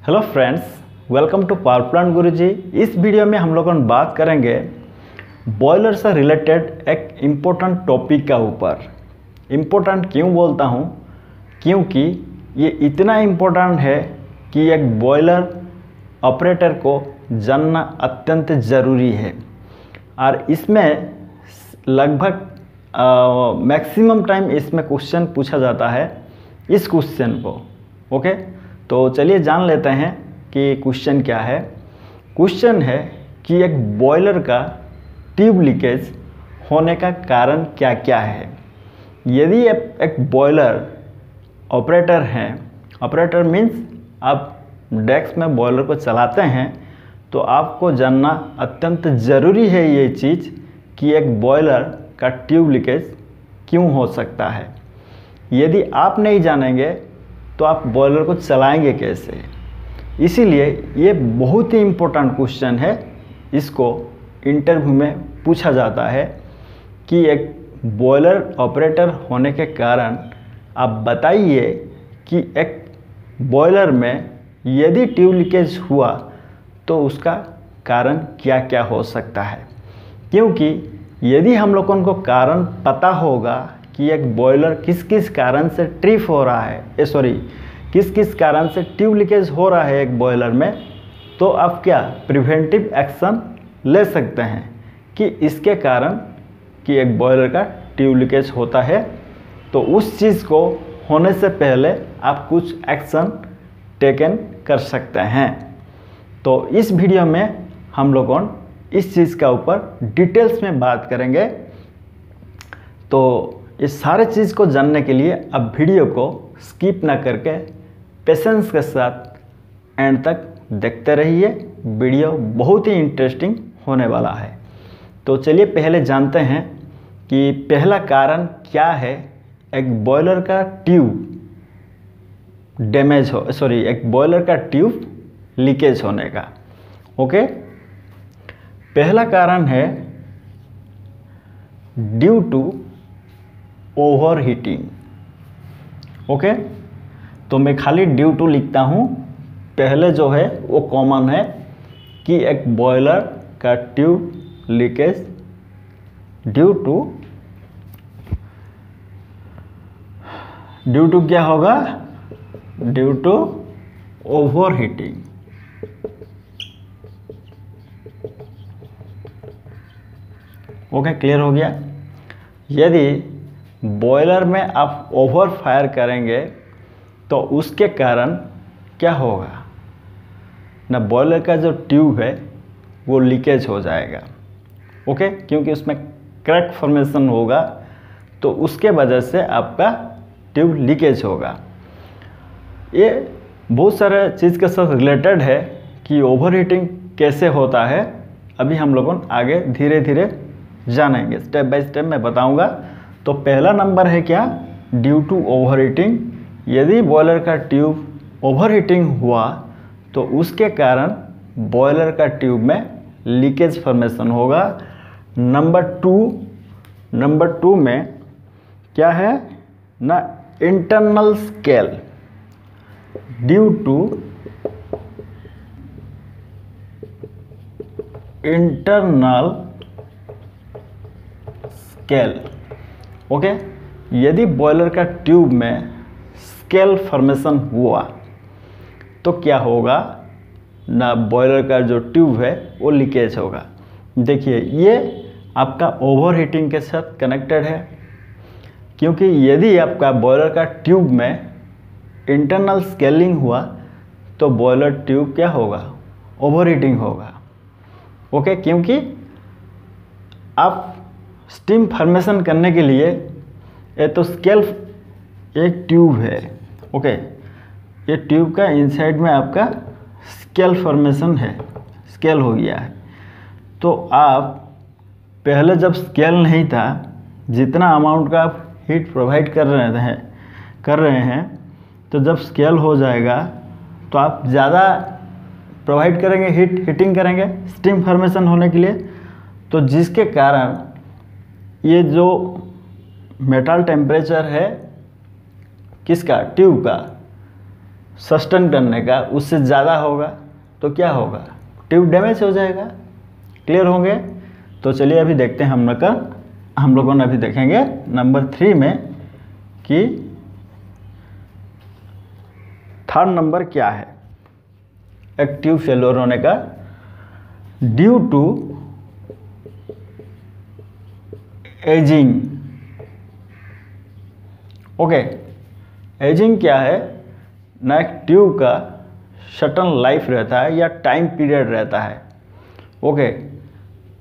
Hello friends, welcome to power plant Guruji. इस video में हम लोग बात करेंगे बॉयलर से रिलेटेड एक इम्पोर्टेंट टॉपिक का ऊपर। इम्पोर्टेंट क्यों बोलता हूँ? क्योंकि ये इतना इम्पोर्टेंट है कि एक बॉयलर ऑपरेटर को जानना अत्यंत ज़रूरी है और इसमें लगभग मैक्सिमम टाइम इसमें क्वेश्चन पूछा जाता है इस क्वेश्चन को। ओके, तो चलिए जान लेते हैं कि क्वेश्चन क्या है। क्वेश्चन है कि एक बॉयलर का ट्यूब लीकेज होने का कारण क्या क्या है। यदि एक बॉयलर ऑपरेटर हैं, ऑपरेटर मीन्स आप डेस्क में बॉयलर को चलाते हैं, तो आपको जानना अत्यंत ज़रूरी है ये चीज़ कि एक बॉयलर का ट्यूब लीकेज क्यों हो सकता है। यदि आप नहीं जानेंगे तो आप बॉयलर को चलाएंगे कैसे। इसीलिए ये बहुत ही इम्पोर्टेंट क्वेश्चन है। इसको इंटरव्यू में पूछा जाता है कि एक बॉयलर ऑपरेटर होने के कारण आप बताइए कि एक बॉयलर में यदि ट्यूब लीकेज हुआ तो उसका कारण क्या क्या हो सकता है। क्योंकि यदि हम लोगों को कारण पता होगा कि एक बॉयलर किस किस कारण से ट्रिप हो रहा है, किस किस कारण से ट्यूब लीकेज हो रहा है एक बॉयलर में, तो आप क्या प्रिवेंटिव एक्शन ले सकते हैं कि इसके कारण कि एक बॉयलर का ट्यूब लीकेज होता है, तो उस चीज़ को होने से पहले आप कुछ एक्शन टेकन कर सकते हैं। तो इस वीडियो में हम लोगों इस चीज़ का ऊपर डिटेल्स में बात करेंगे। तो इस सारे चीज़ को जानने के लिए अब वीडियो को स्किप ना करके पेशेंस के साथ एंड तक देखते रहिए। वीडियो बहुत ही इंटरेस्टिंग होने वाला है। तो चलिए पहले जानते हैं कि पहला कारण क्या है एक बॉयलर का ट्यूब डैमेज एक बॉयलर का ट्यूब लीकेज होने का। ओके, पहला कारण है due to overheating. Okay, तो मैं खाली ड्यू टू लिखता हूँ। पहले जो है वो कॉमन है कि एक बॉयलर का ट्यूब लीकेज ड्यू टू क्या होगा? Due to overheating. Okay, clear हो गया। यदि बॉयलर में आप ओवर फायर करेंगे तो उसके कारण क्या होगा ना, बॉयलर का जो ट्यूब है वो लीकेज हो जाएगा। ओके, क्योंकि उसमें क्रैक फॉर्मेशन होगा, तो उसके वजह से आपका ट्यूब लीकेज होगा। ये बहुत सारे चीज़ के साथ रिलेटेड है कि ओवर हीटिंग कैसे होता है। अभी हम लोगों आगे धीरे धीरे जानेंगे, स्टेप बाय स्टेप मैं बताऊंगा। तो पहला नंबर है क्या? Due to overheating. यदि बॉयलर का ट्यूब ओवर हीटिंग हुआ तो उसके कारण बॉयलर का ट्यूब में लीकेज फॉर्मेशन होगा। नंबर टू में क्या है ना, internal scale. Due to internal scale. Okay, यदि बॉयलर का ट्यूब में स्केल फॉर्मेशन हुआ तो क्या होगा ना, बॉयलर का जो ट्यूब है वो लीकेज होगा। देखिए, ये आपका ओवर हीटिंग के साथ कनेक्टेड है, क्योंकि यदि आपका बॉयलर का ट्यूब में इंटरनल स्केलिंग हुआ तो बॉयलर ट्यूब क्या होगा? ओवर हीटिंग होगा। ओके, क्योंकि आप स्टीम फॉर्मेशन करने के लिए ये तो स्केल एक ट्यूब है। ओके, ये ट्यूब का इनसाइड में आपका स्केल फॉर्मेशन है, स्केल हो गया है। तो आप पहले जब स्केल नहीं था, जितना अमाउंट का आप हीट प्रोवाइड कर रहे हैं, तो जब स्केल हो जाएगा तो आप ज़्यादा प्रोवाइड करेंगे, हीटिंग करेंगे स्टीम फॉर्मेशन होने के लिए। तो जिसके कारण ये जो मेटल टेम्परेचर है किसका? ट्यूब का, सस्टेन करने का उससे ज़्यादा होगा तो क्या होगा, ट्यूब डैमेज हो जाएगा। क्लियर होंगे। तो चलिए अभी देखते हैं हम लोगों ने अभी देखेंगे नंबर 3 में कि थर्ड नंबर क्या है एक ट्यूब फेल्योर होने का, due to ageing. Okay, ageing क्या है ना, एक ट्यूब का सर्टेन लाइफ रहता है या टाइम पीरियड रहता है। ओके,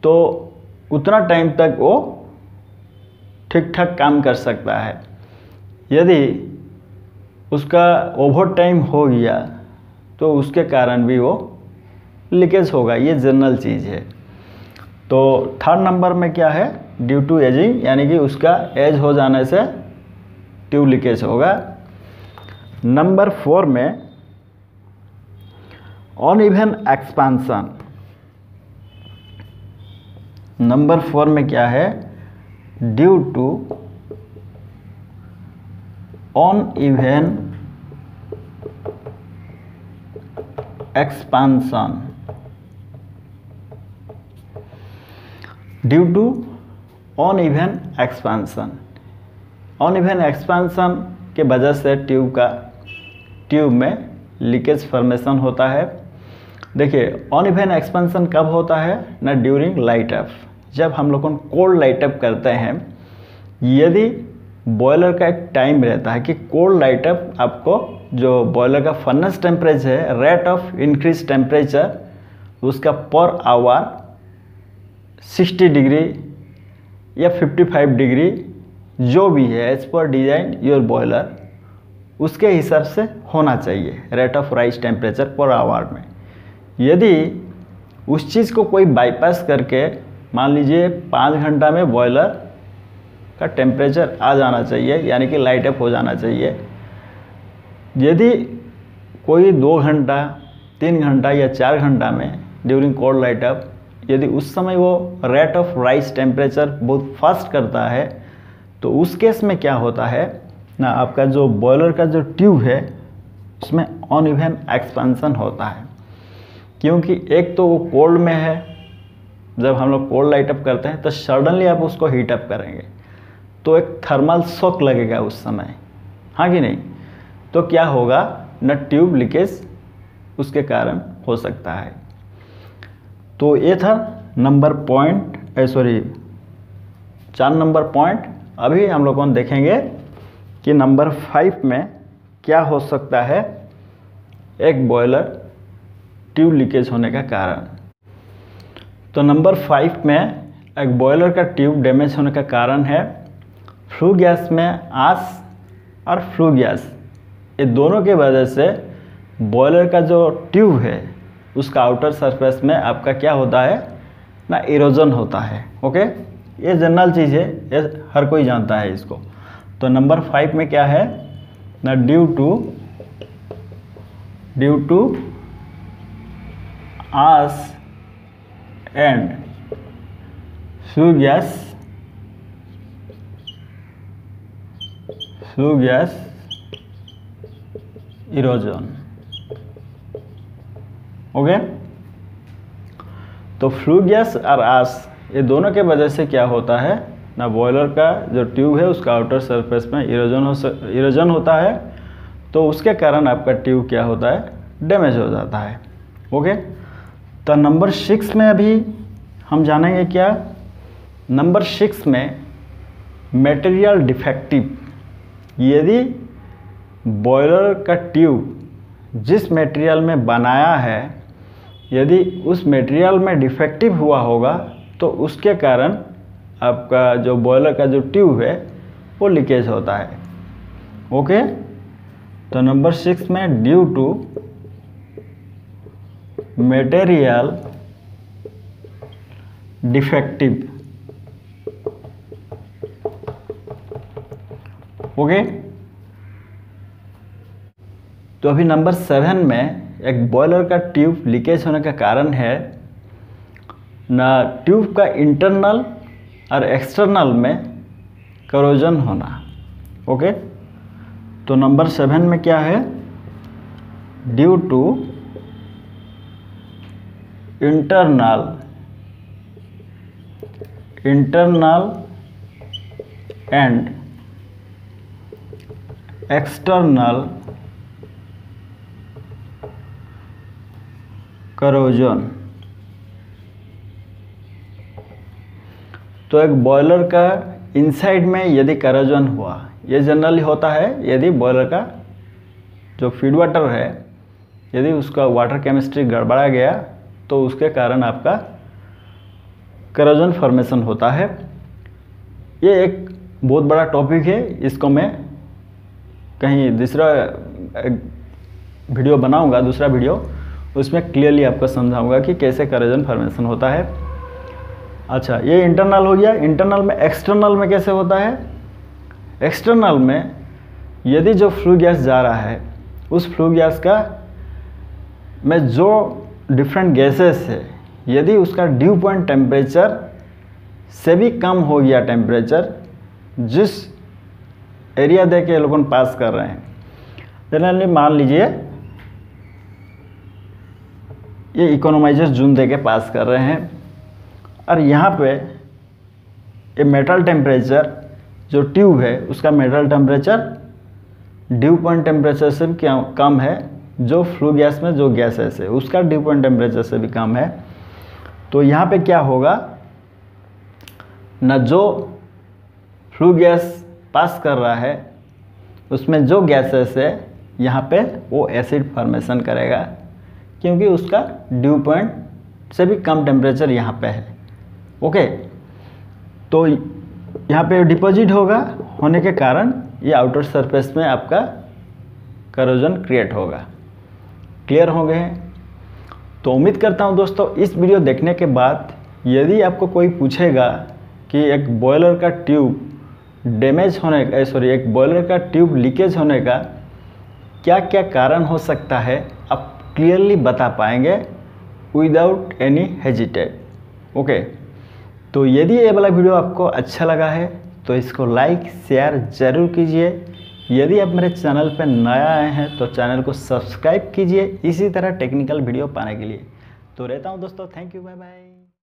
तो उतना टाइम तक वो ठीक ठाक काम कर सकता है। यदि उसका ओवर टाइम हो गया तो उसके कारण भी वो लीकेज होगा, ये जनरल चीज़ है। तो थर्ड नंबर में क्या है, ड्यू टू एजिंग, यानी कि उसका एज हो जाने से ट्यूब लीकेज होगा। नंबर 4 में अनइवन एक्सपांसन। नंबर 4 में क्या है, due to uneven expansion. Due to uneven expansion, uneven expansion के वजह से ट्यूब में लीकेज फॉर्मेशन होता है। देखिए अनइवन एक्सपेंशन कब होता है ना, ड्यूरिंग लाइट अप। जब हम लोग कोल्ड लाइट अप करते हैं, यदि बॉयलर का एक टाइम रहता है कि कोल्ड लाइट अप आपको जो बॉयलर का फर्नेस टेम्परेचर है, रेट ऑफ इंक्रीज टेम्परेचर उसका पर आवर 60 डिग्री या 55 डिग्री जो भी है as per design your boiler, उसके हिसाब से होना चाहिए rate of rise temperature per hour में। यदि उस चीज़ को कोई बाईपास करके मान लीजिए 5 घंटा में बॉयलर का टेम्परेचर आ जाना चाहिए, यानी कि लाइट अप हो जाना चाहिए। यदि कोई 2 घंटा 3 घंटा या 4 घंटा में ड्यूरिंग कोल्ड लाइट अप, यदि उस समय वो रेट ऑफ राइज टेम्परेचर बहुत फास्ट करता है, तो उस केस में क्या होता है ना, आपका जो बॉयलर का जो ट्यूब है उसमें अनइवन एक्सपेंशन होता है। क्योंकि एक तो वो कोल्ड में है, जब हम लोग कोल्ड लाइट अप करते हैं तो सडनली आप उसको हीट अप करेंगे तो एक थर्मल शॉक लगेगा उस समय, हाँ कि नहीं। तो क्या होगा ना, ट्यूब लीकेज उसके कारण हो सकता है। तो ये था नंबर पॉइंट, 4 नंबर पॉइंट। अभी हम लोगों ने देखेंगे कि नंबर 5 में क्या हो सकता है एक बॉयलर ट्यूब लीकेज होने का कारण। तो नंबर 5 में एक बॉयलर का ट्यूब डैमेज होने का कारण है फ्लू गैस में आस और फ्लू गैस, ये दोनों के वजह से बॉयलर का जो ट्यूब है उसका आउटर सरफेस में आपका क्या होता है ना, इरोजन होता है। ओके, ये जनरल चीज़ है, ये हर कोई जानता है इसको। तो नंबर 5 में क्या है ना, due to ash and flue gas erosion. Okay, तो फ्लू गैस और आस ये दोनों के वजह से क्या होता है ना, बॉयलर का जो ट्यूब है उसका आउटर सरफेस में इरोजन होता है, तो उसके कारण आपका ट्यूब क्या होता है, डैमेज हो जाता है। ओके, तो नंबर 6 में अभी हम जानेंगे क्या, नंबर 6 में मटेरियल डिफेक्टिव। यदि बॉयलर का ट्यूब जिस मटेरियल में बनाया है, यदि उस मटेरियल में डिफेक्टिव हुआ होगा तो उसके कारण आपका जो बॉयलर का जो ट्यूब है वो लीकेज होता है। ओके, तो नंबर 6 में due to material defective. Okay, तो अभी नंबर 7 में एक बॉयलर का ट्यूब लीकेज होने का कारण है ना, ट्यूब का इंटरनल और एक्सटर्नल में करोजन होना। ओके, तो नंबर 7 में क्या है due to internal and external corrosion. तो एक बॉयलर का इनसाइड में यदि करोजन हुआ, ये जनरली होता है यदि बॉयलर का जो फीड वाटर है, यदि उसका वाटर केमिस्ट्री गड़बड़ा गया तो उसके कारण आपका करोजन फॉर्मेशन होता है। ये एक बहुत बड़ा टॉपिक है, इसको मैं कहीं दूसरा वीडियो बनाऊंगा, दूसरा वीडियो, उसमें क्लियरली आपको समझाऊंगा कि कैसे करोजन फॉर्मेशन होता है। अच्छा, ये इंटरनल हो गया। इंटरनल में एक्सटर्नल में कैसे होता है? एक्सटर्नल में यदि जो फ्लू गैस जा रहा है, उस फ्लू गैस का में जो डिफरेंट गैसेस है, यदि उसका ड्यू पॉइंट टेम्परेचर से भी कम हो गया, टेम्परेचर जिस एरिया दे के लोगों पास कर रहे हैं, जनरली मान लीजिए ये इकोनोमाइजर जून दे के पास कर रहे हैं, और यहाँ पे ये मेटल टेम्परेचर जो ट्यूब है उसका metal temperature due point temperature से भी कम है, जो फ्लू गैस में जो गैसेस है उसका ड्यू पॉइंट टेम्परेचर से भी कम है। तो यहाँ पे क्या होगा न, जो फ्लू गैस पास कर रहा है उसमें जो गैसेस है यहाँ पे वो एसिड फॉर्मेशन करेगा, क्योंकि उसका ड्यू पॉइंट से भी कम टेम्परेचर यहाँ पे है। ओके, तो यहाँ पे डिपॉजिट होने के कारण ये आउटर सरफेस में आपका करोजन क्रिएट होगा। क्लियर हो गए हैं? तो उम्मीद करता हूँ दोस्तों इस वीडियो देखने के बाद यदि आपको कोई पूछेगा कि एक बॉयलर का ट्यूब डैमेज होने का, एक बॉयलर का ट्यूब लीकेज होने का क्या क्या कारण हो सकता है, आप क्लियरली बता पाएंगे विदाउट एनी हेजिटेट। ओके, तो यदि ये वाला वीडियो आपको अच्छा लगा है तो इसको लाइक शेयर ज़रूर कीजिए। यदि आप मेरे चैनल पर नया आए हैं तो चैनल को सब्सक्राइब कीजिए इसी तरह टेक्निकल वीडियो पाने के लिए। तो रहता हूँ दोस्तों, थैंक यू, बाय बाय।